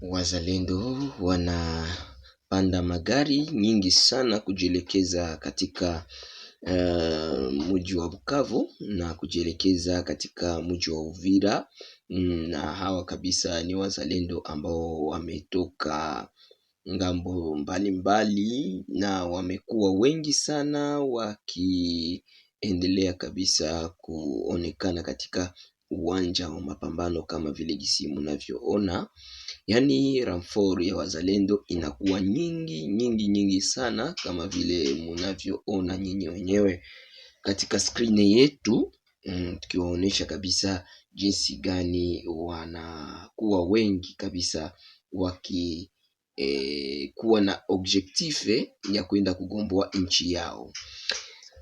Wazalendo wanapanda magari nyingi sana kujielekeza katika mji wa Bukavu na kujielekeza katika mji wa Uvira. Na hawa kabisa ni wazalendo ambao wametoka ngambo mbalimbali na wamekuwa wengi sana wakiendelea kabisa kuonekana katika uwanja wa mapambano kama vile gisi mnavyoona. Yaani ramfor ya wazalendo inakuwa nyingi sana kama vile mnavyoona nyinyi wenyewe katika screen yetu, tukiwaonesha kabisa jinsi gani wanakuwa wengi kabisa waki kuwa na objectif ya kuenda kugomboa nchi yao.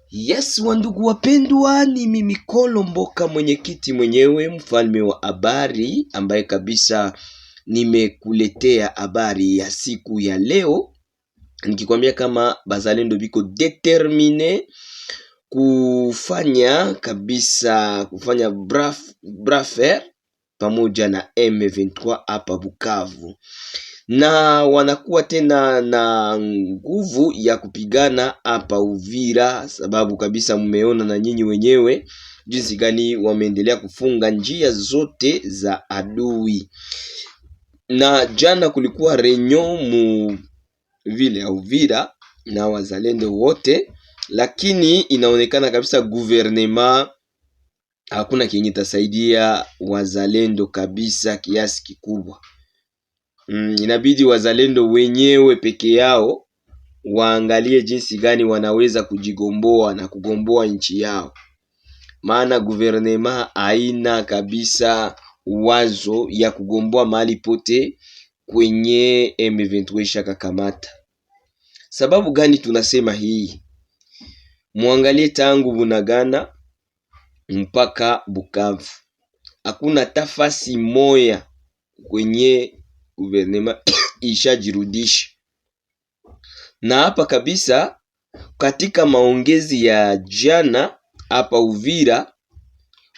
Yes, wandugu wapendwa, ni mimi Kolo Mboka, mwenyekiti mwenyewe, mfalme wa habari, ambaye kabisa nimekuletea habari ya siku ya leo, nikikwambia kama bazalendo biko determine kufanya brafer pamoja na M23 hapa Bukavu, na wanakuwa tena na nguvu ya kupigana hapa Uvira, sababu kabisa mmeona na nyinyi wenyewe jinsi gani wameendelea kufunga njia zote za adui. Na jana kulikuwa reunion mu vile ya Uvira na wazalendo wote, lakini inaonekana kabisa gouvernement hakuna kenye itasaidia wazalendo kabisa kiasi kikubwa. Inabidi wazalendo wenyewe peke yao waangalie jinsi gani wanaweza kujigomboa na kugomboa nchi yao, maana gouvernement haina kabisa wazo ya kugomboa mahali pote kwenye M23 shakakamata. Sababu gani tunasema hii? Muangalie tangu Bunagana mpaka Bukavu, hakuna tafasi moya kwenye gouvernement ishajirudisha. Na hapa kabisa katika maongezi ya jana hapa Uvira,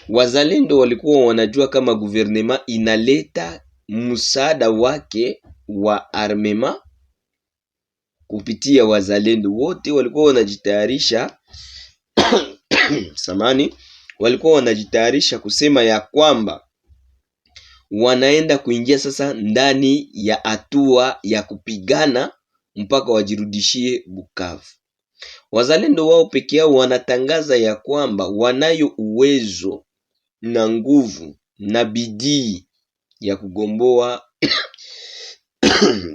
wazalendo walikuwa wanajua kama gouvernement inaleta msaada wake wa armema kupitia wazalendo wote. Walikuwa wanajitayarisha samani, walikuwa wanajitayarisha kusema ya kwamba wanaenda kuingia sasa ndani ya hatua ya kupigana mpaka wajirudishie Bukavu. Wazalendo wao peke yao wanatangaza ya kwamba wanayo uwezo na nguvu na bidii ya kugomboa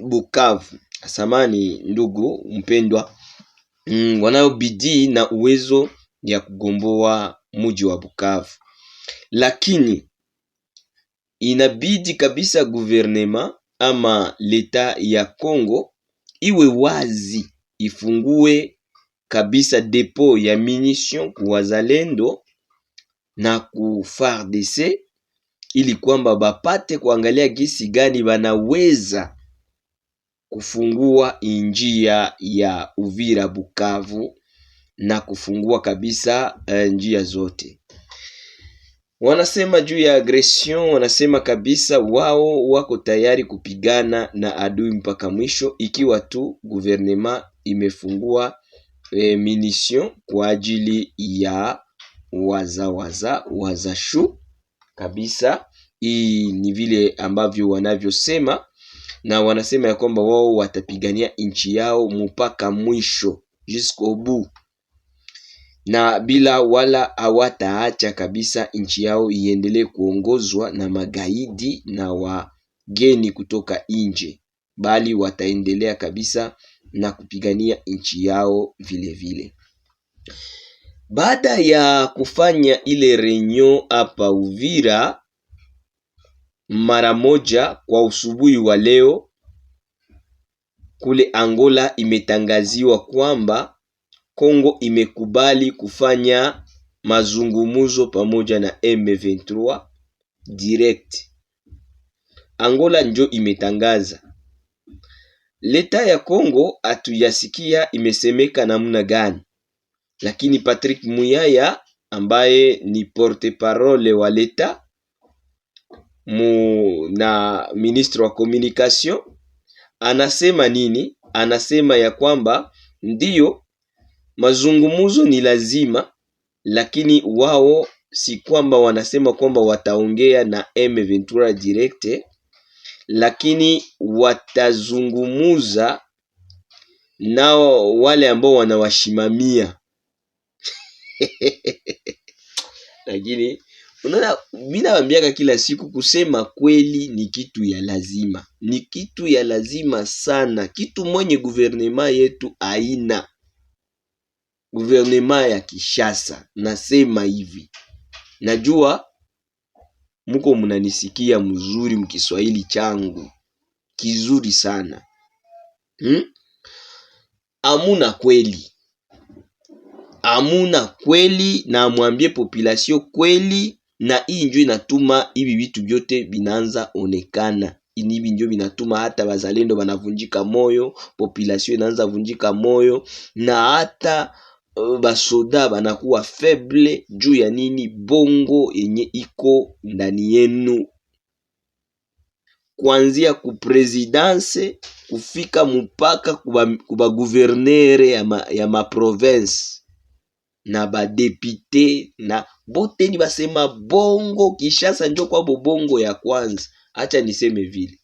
Bukavu. Samani ndugu mpendwa, wanayo bidii na uwezo ya kugomboa mji wa Bukavu, lakini inabidi kabisa gouvernement ama leta ya Kongo iwe wazi, ifungue kabisa depo ya munition kwa wazalendo na ku FARDC, ili kwamba bapate kuangalia gisi gani wanaweza kufungua njia ya Uvira Bukavu na kufungua kabisa njia zote. Wanasema juu ya aggression, wanasema kabisa wao wako tayari kupigana na adui mpaka mwisho, ikiwa tu gouvernement imefungua munition kwa ajili ya wazashu kabisa. Hii ni vile ambavyo wanavyosema, na wanasema ya kwamba wao watapigania nchi yao mpaka mwisho, jusqu'au bout, na bila wala hawataacha kabisa nchi yao iendelee kuongozwa na magaidi na wageni kutoka nje, bali wataendelea kabisa na kupigania nchi yao vile vile. Baada ya kufanya ile reunion hapa Uvira, mara moja kwa usubuhi wa leo kule Angola imetangaziwa kwamba Kongo imekubali kufanya mazungumuzo pamoja na M23 direct. Angola njo imetangaza. Leta ya Kongo atuyasikia imesemeka namna gani, lakini Patrick Muyaya ambaye ni porte parole wa leta na ministre wa communication anasema nini? Anasema ya kwamba ndiyo mazungumuzo ni lazima, lakini wao si kwamba wanasema kwamba wataongea na M23 direct, lakini watazungumuza nao wale ambao wanawashimamia. Lakini unaona, mimi nawaambiaka kila siku, kusema kweli ni kitu ya lazima, ni kitu ya lazima sana, kitu mwenye guvernema yetu haina. Guvernema ya Kinshasa, nasema hivi, najua muko munanisikia mzuri, mkiswahili changu kizuri sana. Amuna kweli, amuna kweli, na mwambie population kweli, na hii ndio inatuma hivi vitu vyote binaanza onekana. Hivi ndio binatuma hata wazalendo banavunjika moyo, population inaanza vunjika moyo, na hata basoda banakuwa faible. Juu ya nini? Bongo yenye iko ndani yenu, kuanzia ku presidence kufika mpaka kuba gouverneur ya ma province na ba député na bote ni basema bongo. Kinshasa njo kwa bongo ya kwanza. Acha niseme vile,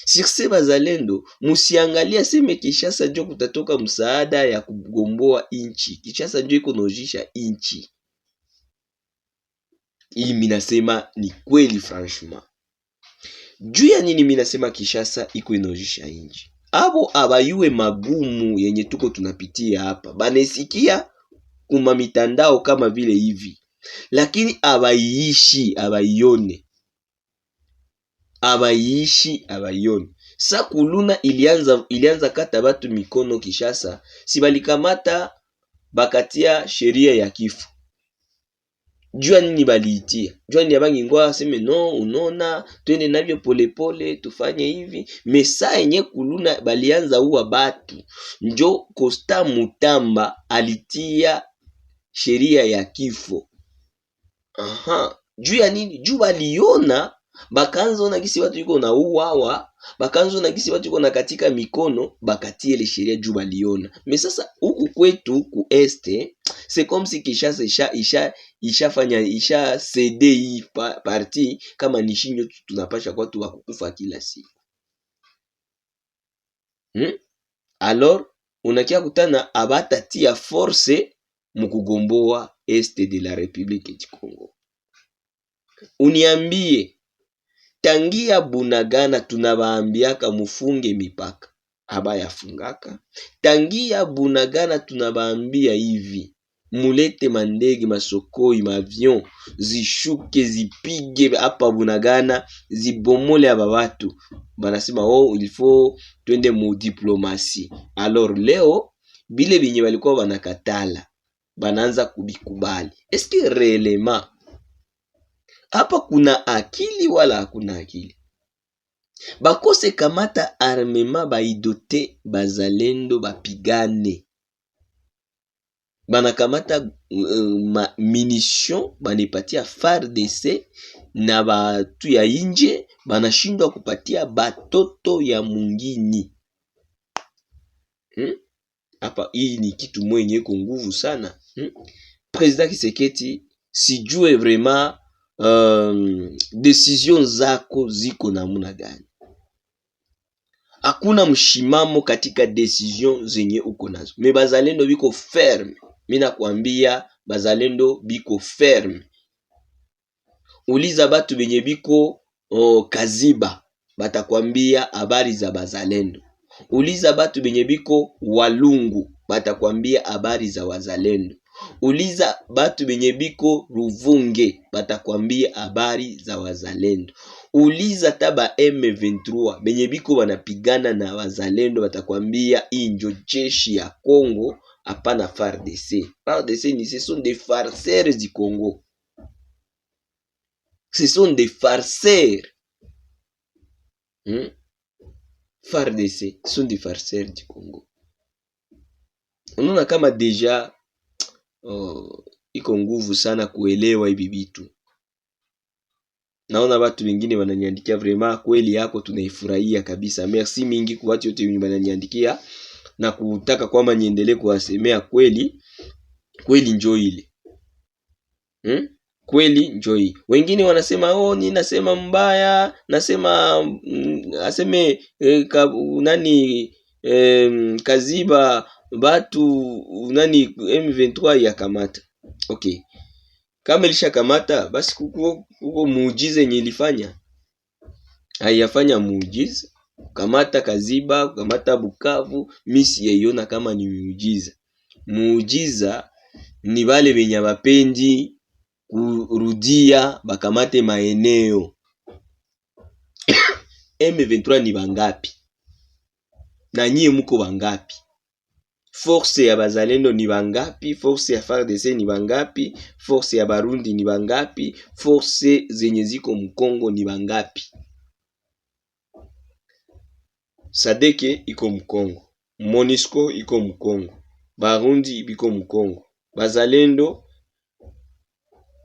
sirse bazalendo musiangalia seme Kinshasa njo kutatoka msaada ya kugomboa inchi. Kinshasa njo iko nojisha inchi. Hii minasema ni kweli franchement. Juu ya nini minasema Kinshasa iko inojisha inchi? Abo abayue magumu yenye tuko tunapitia hapa, banesikia kuma mitandao kama vile hivi, lakini abaiishi, abaione. Sa kuluna ilianza kata batu mikono Kinshasa, si balikamata bakatia sheria ya kifo. Jua nini baliitia? Jua nini abangi ngoa seme no, unona twende navyo polepole tufanye hivi. Mesa yenye kuluna balianza uwa batu, njo Costa Mutamba alitia sheria ya kifo. Juu ya nini? Juu baliona, bakanza ona gisi watu yuko na uwawa, bakanza ona gisi watu yuko na katika mikono, bakatie ile sheria juu baliona. Me sasa huku kwetu ku este, c'est comme si Kinshasa isha cede hii parti, kama nishinyo tunapasha kwa tu wakukufa kila siku. Alors unakia kutana abata tia force mukugomboa este de la République du Congo. Uniambie, tangia Bunagana tunabaambiaka mufunge mipaka, abaya fungaka. Tangia Bunagana tunabaambia hivi, mulete mandege, masokoi, maavion, zishuke zipige hapa Bunagana, zibomole aba watu. Banasema il faut twende mu diplomatie. Alors leo bile binye balikuwa banakatala, bananza kubikubali. Est-ce que réellement hapa kuna akili wala hakuna akili? Bakose kamata armema baidote bazalendo bapigane. Banakamata munition banipatia FARDC na batu ya inje, banashindwa kupatia batoto ya mungini. Hapa hii ni kitu mwenye ko nguvu sana. President Kiseketi, sijue vraiment decision zako ziko namuna gani? Hakuna mshimamo katika decision zenye uko nazo. Me bazalendo biko ferme. Mina kuambia bazalendo biko ferme. Uliza batu benye biko Kaziba, batakwambia habari za bazalendo. Uliza batu benye biko Walungu, batakwambia habari za wazalendo. Uliza batu benye biko Ruvunge, batakwambia habari za wazalendo. Uliza taba M23 benye biko wanapigana na wazalendo, batakwambia hii njo jeshi ya Congo, hapana FARDC. FARDC ni ce sont des farceurs du Congo. Ce sont des farceurs. FARDC sont des farceurs du Congo. Unaona kama deja iko nguvu sana kuelewa hivi vitu. Naona watu wengine wananiandikia vraiment kweli yako tunaifurahia kabisa. Merci mingi kwa watu wote wenye wananiandikia na kutaka kwamba niendelee kuwasemea kweli. Kweli njoo ile. Kweli njoo hii. Wengine wanasema ni nasema mbaya, nasema aseme nani Kaziba batu nani M23 ya kamata. Okay. Kama ilisha kamata basi kuko muujiza yenye ilifanya. Haiyafanya muujiza. Kamata Kaziba, kamata Bukavu, misi yaiona kama ni muujiza. Muujiza ni wale wenye wapendi kurudia bakamate maeneo. M23 ni bangapi? Na nyie muko bangapi? Force ya bazalendo ni bangapi? Force ya FARDC ni bangapi? Force ya Barundi ni bangapi? Force zenye ziko Mkongo ni bangapi? Sadeke iko Mkongo, MONUSCO iko Mkongo, Barundi biko Mkongo, bazalendo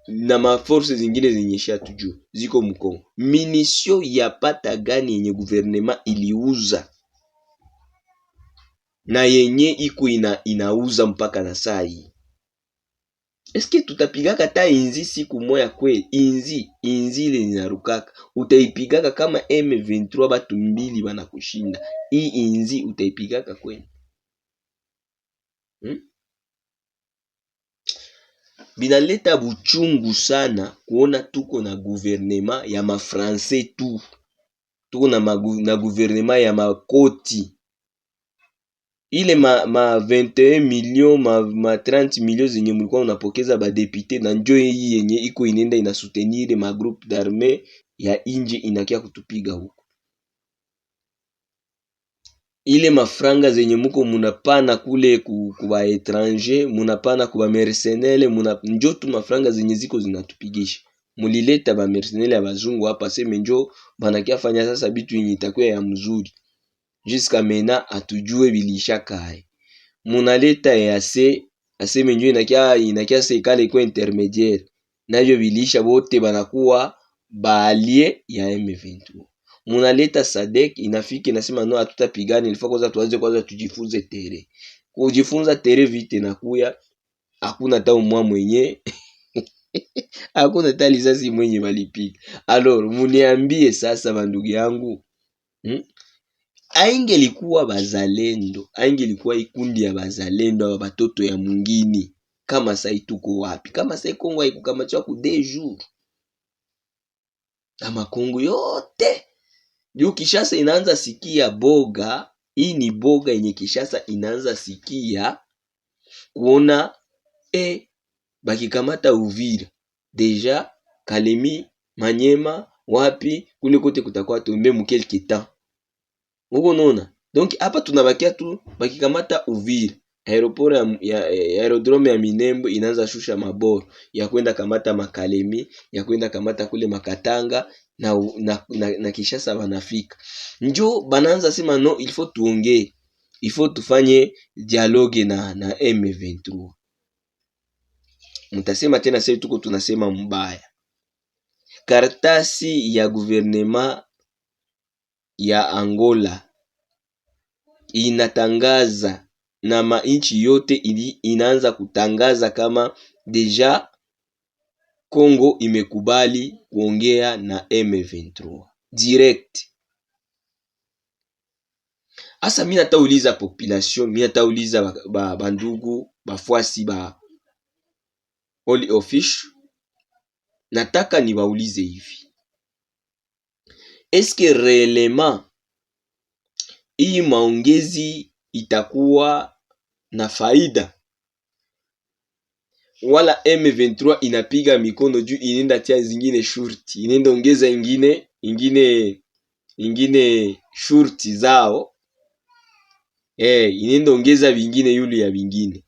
na maforce zingine zenyesha tujuu ziko Mkongo. Minisio ya pata gani yenye guvernema iliuza na yenye iko inauza mpaka na saa hii? Eske tutapigaka ta inzi siku moya kweli? Inzi ile inarukaka utaipigaka kama M23 batu mbili banakushinda? Hii inzi utaipigaka kweli? Binaleta buchungu sana kuona tuko na guvernema ya mafranse tu, tuko na guvernema ya makoti. Ile ma 21 million ma 30 million zenye mulikuwa unapokeza ba député na njoo hii yenye iko inenda ina soutenir ma groupe d'armée ya inje inakia kutupiga huko. Ile mafranga zenye muko munapana kule kuba étranger, munapana kuba mercenaires, njoo tu mafranga zenye ziko zinatupigisha. Mulileta ba mercenaires ya bazungu hapa sema njoo banakia fanya sasa bitu yenye itakuwa ya mzuri. Jusqu'à maintenant atujue bilisha kai. Munaleta EAC aseme njoo inakia sekale kwa intermédiaire. Navyo bilisha bote banakuwa baalie ya M23. Munaleta SADC inafiki nasema no hatutapigana, ilifaa kwanza tujifunze tere. Kujifunza tere vite na kuya hakuna hata mwa mwenye hakuna hata lisasi mwenye walipiga. Alors muniambie sasa bandugu yangu, aingelikuwa bazalendo, aingelikuwa ikundi ya bazalendo wa batoto ya mwingine, kama sai tuko wapi? Kama sai Kongo haikukamatiwa ku 2 jours. Kama Kongo yote juu Kishasa inaanza sikia boga. Hii ni boga yenye Kishasa inaanza sikia kuona bakikamata Uvira deja Kalemi, Manyema, wapi kule kote kutakuwa tombe mu quelque temps. Uko nona? Donc hapa tunabakia tu bakikamata Uvira, aeroport ya aerodrome ya Minembo inaanza shusha maboro ya kwenda kamata Makalemi, ya kwenda kamata kule Makatanga na Kishasa banafika. Njoo banaanza sema no, il faut tuongee. Il faut tufanye dialogue na M23. Mtasema tena sasa tuko tunasema mbaya. Karatasi ya gouvernement ya Angola inatangaza na mainchi yote inaanza kutangaza kama deja Kongo imekubali kuongea na M23 direct. Asa mimi natauliza population, mimi natauliza bandugu bafuasi ba Holy Office, nataka niwaulize hivi. Eske réellement hii maongezi itakuwa na faida, wala M23 inapiga mikono juu inenda tia zingine shurti, inenda ongeza ingine shurti zao, inenda ongeza vingine yule ya vingine.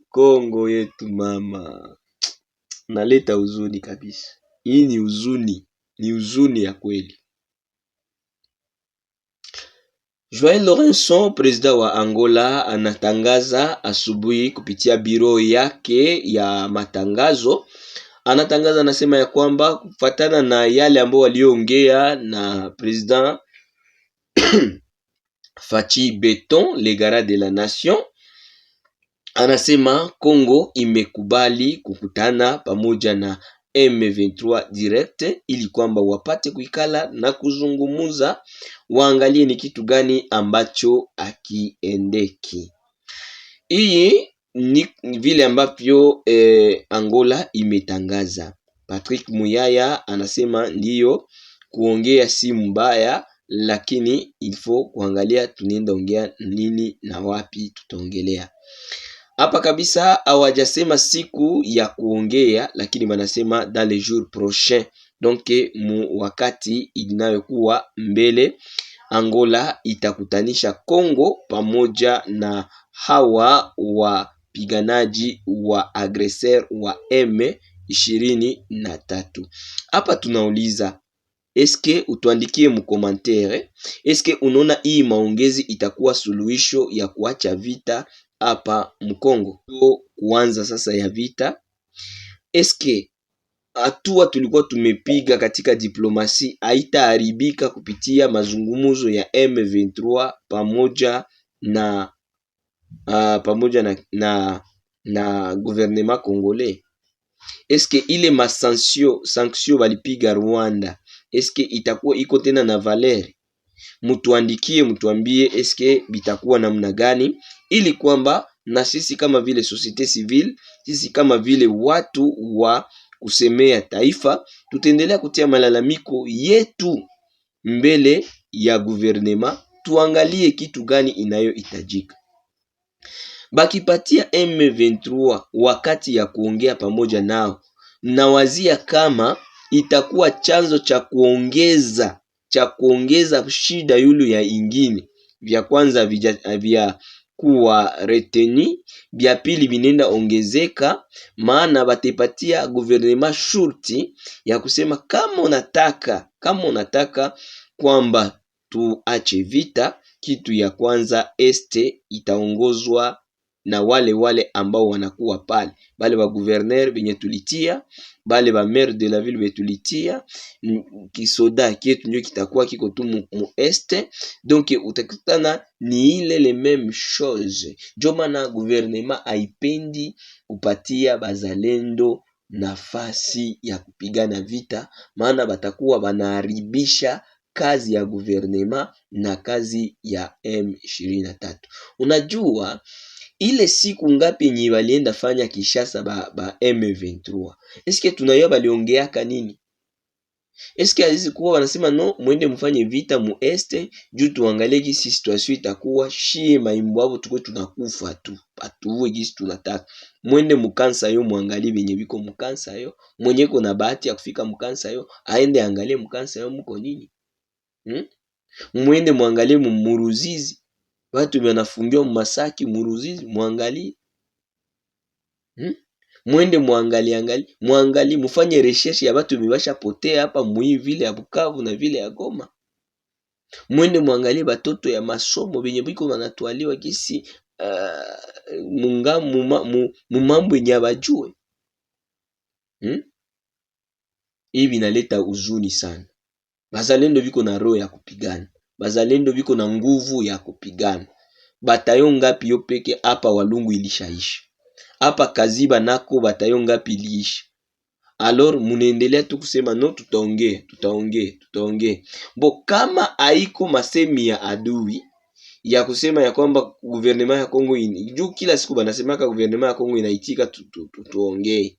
Kongo yetu mama, naleta huzuni kabisa. Hii ni huzuni ya kweli. Joao Lourenço, president wa Angola, anatangaza asubuhi kupitia biro yake ya matangazo, anatangaza anasema ya kwamba kufatana na yale ambao waliongea na president Fachi Beton Legara de la Nation, anasema Kongo imekubali kukutana pamoja na M23 direct ili kwamba wapate kuikala na kuzungumuza, waangalie ni kitu gani ambacho akiendeki. Hii ni vile ambavyo Angola imetangaza. Patrick Muyaya anasema ndiyo kuongea si mbaya, lakini ilfo kuangalia tunaenda ongea nini na wapi tutaongelea. Hapa kabisa hawajasema siku ya kuongea, lakini wanasema dans les jours prochains, donc mu wakati inayokuwa mbele, Angola itakutanisha Kongo pamoja na hawa wapiganaji wa aggresseur wa M23. Hapa tunauliza, eske utuandikie mu commentaire, eske unaona hii maongezi itakuwa suluhisho ya kuacha vita hapa Mkongo, kuanza sasa ya vita? Eske hatua tulikuwa tumepiga katika diplomasi haitaharibika kupitia mazungumuzo ya M23 pamoja na gouvernement congolais? Eske ile sanction walipiga Rwanda, eske itakuwa iko tena na valeri? Mutuandikie, mutuambie eske bitakuwa namna gani, ili kwamba na sisi kama vile societe civile, sisi kama vile watu wa kusemea taifa, tutaendelea kutia malalamiko yetu mbele ya gouvernement, tuangalie kitu gani inayohitajika. Bakipatia M23 wakati ya kuongea pamoja nao, na wazia kama itakuwa chanzo cha kuongeza shida yulu ya ingine. Vya kwanza vya kuwa reteni, vya pili vinenda ongezeka, maana batipatia gouvernement shurti ya kusema kama unataka kwamba tuache vita, kitu ya kwanza este itaongozwa na wale ambao wanakuwa pale, bale ba gouverneur benye tulitia, bale ba maire de la ville betulitia, kisoda kietu ndio kitakuwa kiko tu mu este. Donc utakutana ni ile le même chose. Joma na gouvernement haipendi kupatia bazalendo nafasi ya kupigana vita, maana batakuwa banaharibisha kazi ya gouvernement na kazi ya M23. Unajua ile siku ngapi yenye walienda fanya Kishasa ba M23, eske tunayua baliongeaka nini? Eske azizi kuwa wanasema no, mwende mfanye vita mu este juu tuangalie gisi situation itakuwa, shie maimbo hapo tukwe tunakufa tu, atuwe gisi tunataka. Mwende mukansa yo, muangalie benye biko mukansa yo, mwenye kuna bahati ya kufika mukansa yo aende angalie mukansa yo muko nini. Mwende muangalie Muruzizi, watu wanafungiwa Masaki, Muruzizi muangalie. Mwende muangalie, mufanye recherche ya watu bibasha potea hapa mui vile ya Bukavu na vile ya Goma. Mwende muangalie batoto ya masomo benye biko wanatwaliwa kisi mumambo yenye abajue. Hii binaleta huzuni sana. Bazalendo biko na roho ya kupigana, bazalendo biko na nguvu ya kupigana. Batayo ngapi yo peke hapa Walungu ilishaisha, hapa Kaziba nako batayo ngapi iliisha. Alors munaendelea tu kusema no, tutaongea. Bo kama haiko masemi ya adui ya kusema ya kwamba gouvernement ya Kongo juu kila siku banasemaka gouvernement ya Kongo inaitika tuongee,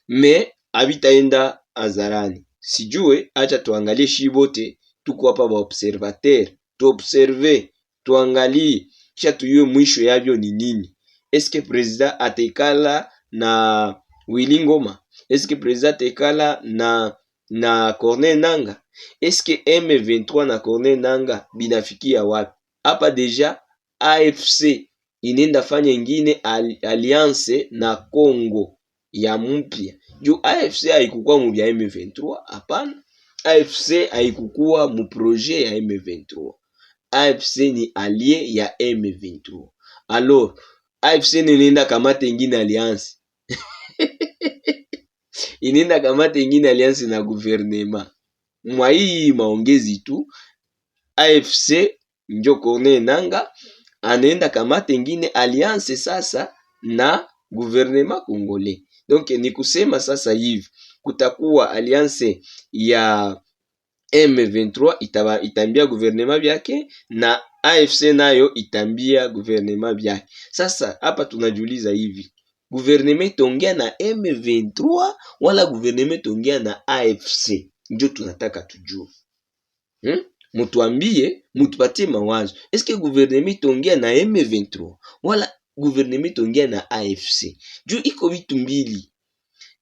me habitaenda azarani. Sijue, acha tuangalie shibote, tuko hapa ba observateur, tuobserve, tuangalie, kisha tuyue mwisho yavyo ni nini. Eske president atekala na Willy Ngoma? Eske president atekala na Corneille Nangaa? Eske M23 na Corneille Nangaa binafikia wapi? Hapa deja AFC inenda fanya ingine alliance na Congo ya mpya. Juu AFC haikukuwa mu bya M23, hapana. AFC haikukuwa mu projet ya M23. AFC ni allié ya M23. Alors AFC ninaenda kamata ingine alliance inaenda kamata ingine alliance na gouvernement. Mwa hii maongezi tu AFC njo Corneille Nangaa anaenda kamata ingine alliance sasa na gouvernement congolais. Donc ni kusema sasa hivi kutakuwa alliance ya M23 itambia gouvernement byake na AFC nayo itambia gouvernement byake. Sasa hapa tunajiuliza hivi, gouvernement itaongea na M23 wala gouvernement itaongea na AFC? Ndio tunataka tujue. Mutuambie, mutupatie mawazo. Eske gouvernement itaongea na M23 wala gouvernement itaongea na AFC? Juu iko vitu mbili.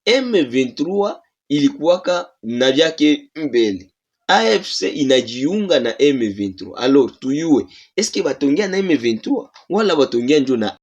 M23 ilikuwaka na vyake mbele, AFC inajiunga na M23. Alors tuyue eske batongea na M23 wala batongea njo na